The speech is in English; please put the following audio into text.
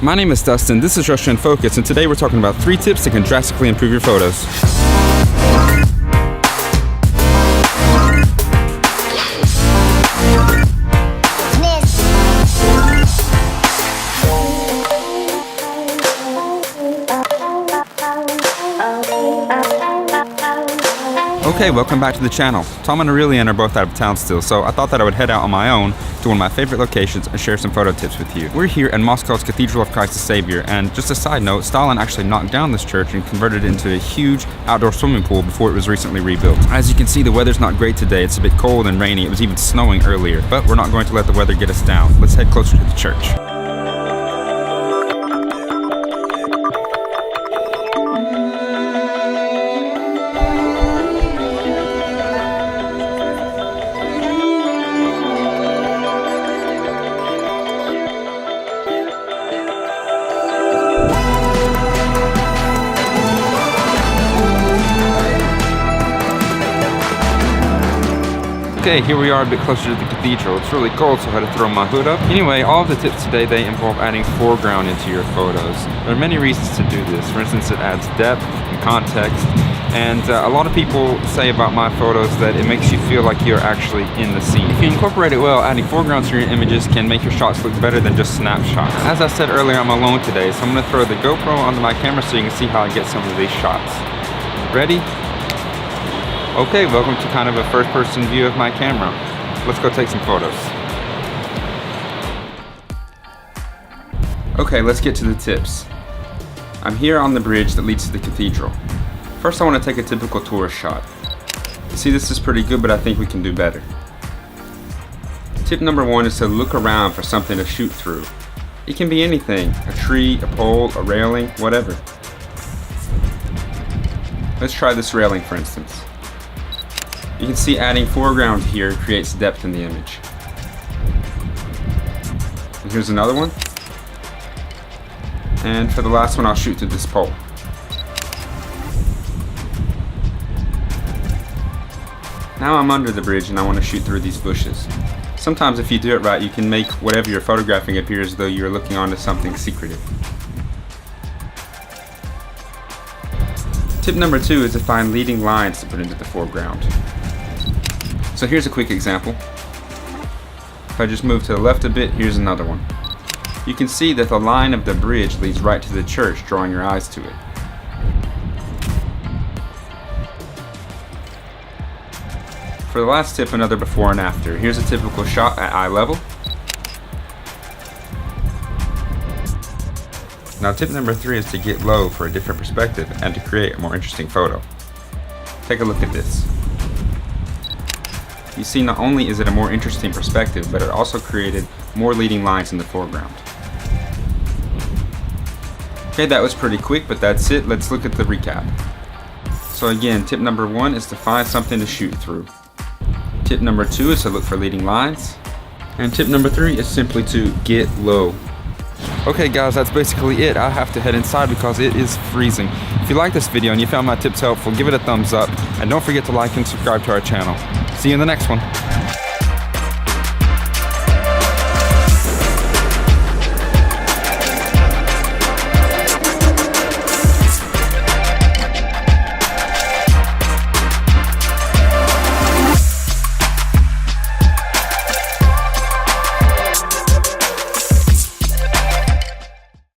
My name is Dustin, this is Russia in Focus, and today we're talking about 3 tips that can drastically improve your photos. Okay, welcome back to the channel. Tom and Aurelien are both out of town still, so I thought that I would head out on my own to one of my favorite locations and share some photo tips with you. We're here in Moscow's Cathedral of Christ the Savior, and just a side note, Stalin actually knocked down this church and converted it into a huge outdoor swimming pool before it was recently rebuilt. As you can see, the weather's not great today. It's a bit cold and rainy. It was even snowing earlier, but we're not going to let the weather get us down. Let's head closer to the church. Okay, here we are a bit closer to the cathedral. It's really cold, so I had to throw my hood up. Anyway, all of the tips today, they involve adding foreground into your photos. There are many reasons to do this. For instance, it adds depth and context. And a lot of people say about my photos that it makes you feel like you're actually in the scene. If you incorporate it well, adding foregrounds to your images can make your shots look better than just snapshots. As I said earlier, I'm alone today, so I'm going to throw the GoPro onto my camera so you can see how I get some of these shots. Ready? Okay, welcome to kind of a first-person view of my camera. Let's go take some photos. Okay, let's get to the tips. I'm here on the bridge that leads to the cathedral. First, I want to take a typical tourist shot. See, this is pretty good, but I think we can do better. Tip number 1 is to look around for something to shoot through. It can be anything, a tree, a pole, a railing, whatever. Let's try this railing, for instance. You can see adding foreground here creates depth in the image. And here's another one. And for the last one, I'll shoot through this pole. Now I'm under the bridge and I want to shoot through these bushes. Sometimes if you do it right, you can make whatever you're photographing appear as though you're looking onto something secretive. Tip number 2 is to find leading lines to put into the foreground. So here's a quick example. If I just move to the left a bit, here's another one. You can see that the line of the bridge leads right to the church, drawing your eyes to it. For the last tip, another before and after. Here's a typical shot at eye level. Now tip number 3 is to get low for a different perspective and to create a more interesting photo. Take a look at this. You see, not only is it a more interesting perspective, but it also created more leading lines in the foreground. Okay, that was pretty quick, but that's it. Let's look at the recap. So again, tip number 1 is to find something to shoot through. Tip number 2 is to look for leading lines. And tip number 3 is simply to get low. Okay guys, that's basically it. I have to head inside because it is freezing. If you like this video and you found my tips helpful, give it a thumbs up. And don't forget to like and subscribe to our channel. See you in the next one.